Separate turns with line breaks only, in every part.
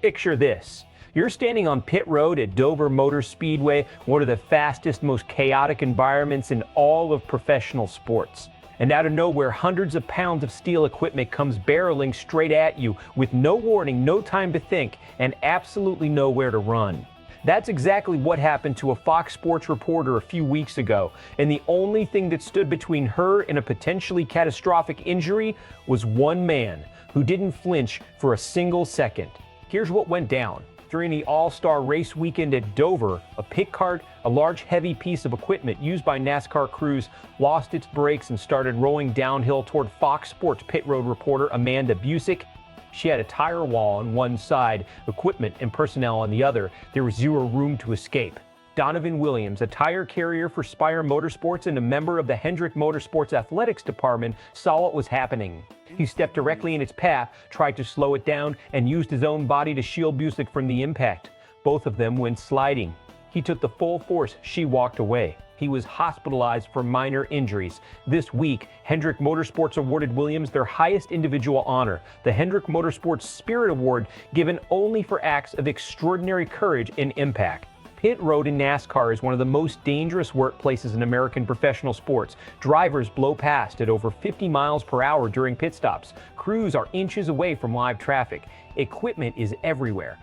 Picture this. You're standing on pit road at Dover Motor Speedway, one of the fastest, most chaotic environments in all of professional sports. And out of nowhere, hundreds of pounds of steel equipment comes barreling straight at you with no warning, no time to think, and absolutely nowhere to run. That's exactly what happened to a Fox Sports reporter a few weeks ago, and the only thing that stood between her and a potentially catastrophic injury was one man who didn't flinch for a single second. Here's what went down. During the All-Star race weekend at Dover, a pit cart, a large heavy piece of equipment used by NASCAR crews, lost its brakes and started rolling downhill toward Fox Sports pit road reporter Amanda Busick. She had a tire wall on one side, equipment and personnel on the other. There was zero room to escape. Donovan Williams, a tire carrier for Spire Motorsports and a member of the Hendrick Motorsports athletics department, saw what was happening. He stepped directly in its path, tried to slow it down, and used his own body to shield Busick from the impact. Both of them went sliding. He took the full force. She walked away. He was hospitalized for minor injuries. This week, Hendrick Motorsports awarded Williams their highest individual honor, the Hendrick Motorsports Spirit Award, given only for acts of extraordinary courage and impact. Pit road in NASCAR is one of the most dangerous workplaces in American professional sports. Drivers blow past at over 50 miles per hour during pit stops. Crews are inches away from live traffic. Equipment is everywhere.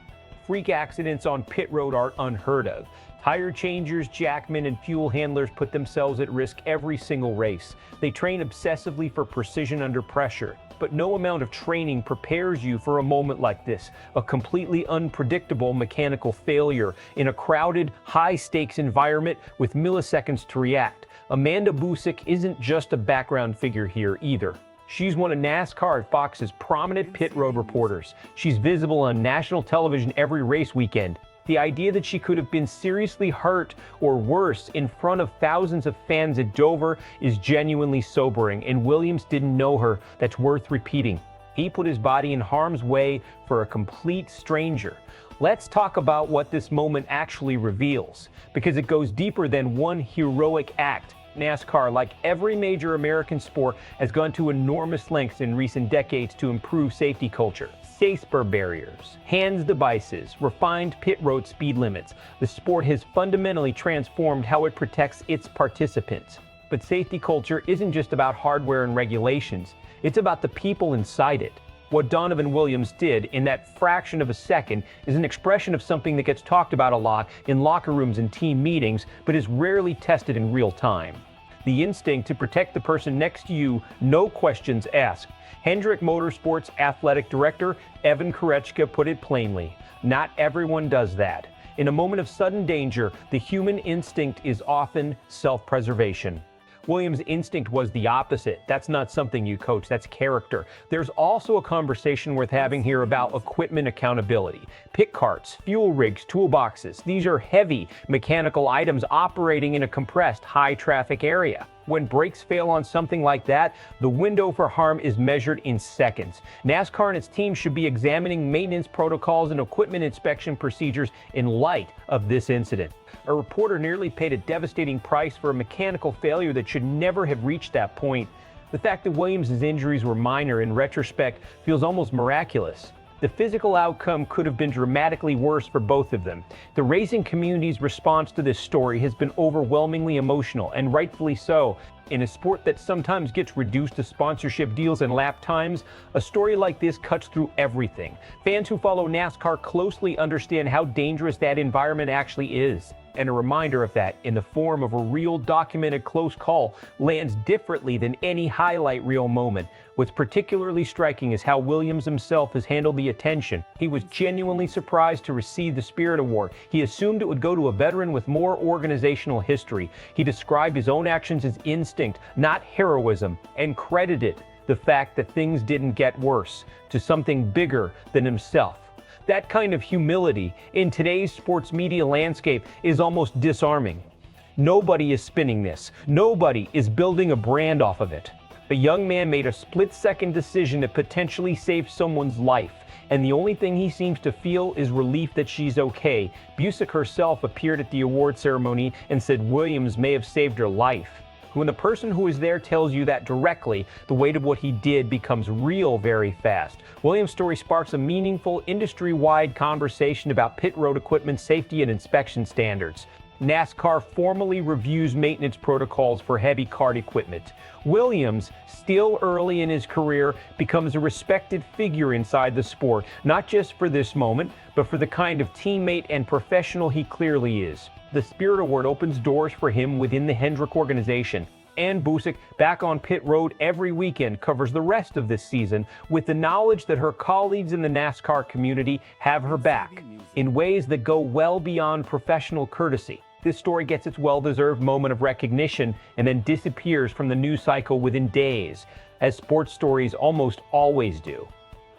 Freak accidents on pit road are unheard of. Tire changers, jackmen, and fuel handlers put themselves at risk every single race. They train obsessively for precision under pressure. But no amount of training prepares you for a moment like this, a completely unpredictable mechanical failure in a crowded, high-stakes environment with milliseconds to react. Amanda Busick isn't just a background figure here either. She's one of NASCAR at Fox's prominent pit road reporters. She's visible on national television every race weekend. The idea that she could have been seriously hurt or worse in front of thousands of fans at Dover is genuinely sobering, and Williams didn't know her. That's worth repeating. He put his body in harm's way for a complete stranger. Let's talk about what this moment actually reveals, because it goes deeper than one heroic act. NASCAR, like every major American sport, has gone to enormous lengths in recent decades to improve safety culture. Safer barriers, hands devices, refined pit road speed limits. The sport has fundamentally transformed how it protects its participants. But safety culture isn't just about hardware and regulations. It's about the people inside it. What Donovan Williams did in that fraction of a second is an expression of something that gets talked about a lot in locker rooms and team meetings, but is rarely tested in real time. The instinct to protect the person next to you, no questions asked. Hendrick Motorsports Athletic Director Evan Korechka put it plainly. Not everyone does that. In a moment of sudden danger, the human instinct is often self-preservation. Williams' instinct was the opposite. That's not something you coach, that's character. There's also a conversation worth having here about equipment accountability. Pit carts, fuel rigs, toolboxes, these are heavy mechanical items operating in a compressed, high-traffic area. When brakes fail on something like that, the window for harm is measured in seconds. NASCAR and its team should be examining maintenance protocols and equipment inspection procedures in light of this incident. A reporter nearly paid a devastating price for a mechanical failure that should never have reached that point. The fact that Williams' injuries were minor in retrospect feels almost miraculous. The physical outcome could have been dramatically worse for both of them. The racing community's response to this story has been overwhelmingly emotional, and rightfully so. In a sport that sometimes gets reduced to sponsorship deals and lap times, a story like this cuts through everything. Fans who follow NASCAR closely understand how dangerous that environment actually is. And a reminder of that, in the form of a real documented close call, lands differently than any highlight reel moment. What's particularly striking is how Williams himself has handled the attention. He was genuinely surprised to receive the Spirit Award. He assumed it would go to a veteran with more organizational history. He described his own actions as instinct, not heroism, and credited the fact that things didn't get worse to something bigger than himself. That kind of humility in today's sports media landscape is almost disarming. Nobody is spinning this. Nobody is building a brand off of it. The young man made a split-second decision to potentially save someone's life, and the only thing he seems to feel is relief that she's okay. Busick herself appeared at the award ceremony and said Williams may have saved her life. When the person who is there tells you that directly, the weight of what he did becomes real very fast. Williams' story sparks a meaningful, industry-wide conversation about pit road equipment safety and inspection standards. NASCAR formally reviews maintenance protocols for heavy kart equipment. Williams, still early in his career, becomes a respected figure inside the sport, not just for this moment, but for the kind of teammate and professional he clearly is. The Spirit Award opens doors for him within the Hendrick organization. Amanda Busick, back on pit road every weekend, covers the rest of this season with the knowledge that her colleagues in the NASCAR community have her back in ways that go well beyond professional courtesy. This story gets its well-deserved moment of recognition and then disappears from the news cycle within days, as sports stories almost always do.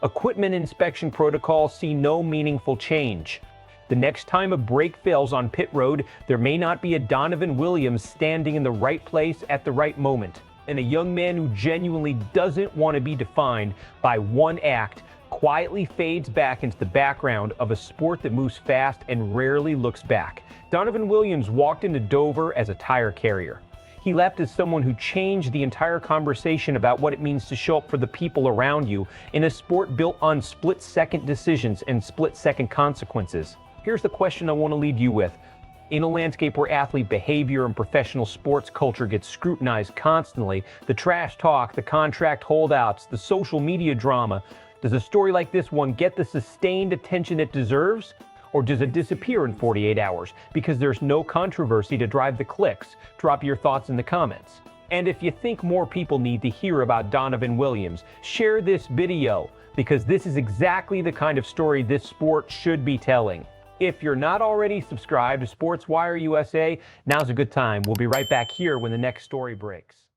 Equipment inspection protocols see no meaningful change. The next time a brake fails on pit road, there may not be a Donovan Williams standing in the right place at the right moment, and a young man who genuinely doesn't want to be defined by one act quietly fades back into the background of a sport that moves fast and rarely looks back. Donovan Williams walked into Dover as a tire carrier. He left as someone who changed the entire conversation about what it means to show up for the people around you in a sport built on split-second decisions and split-second consequences. Here's the question I want to leave you with. In a landscape where athlete behavior and professional sports culture gets scrutinized constantly, the trash talk, the contract holdouts, the social media drama, does a story like this one get the sustained attention it deserves? Or does it disappear in 48 hours because there's no controversy to drive the clicks? Drop your thoughts in the comments. And if you think more people need to hear about Donovan Williams, share this video, because this is exactly the kind of story this sport should be telling. If you're not already subscribed to Sportswire USA, now's a good time. We'll be right back here when the next story breaks.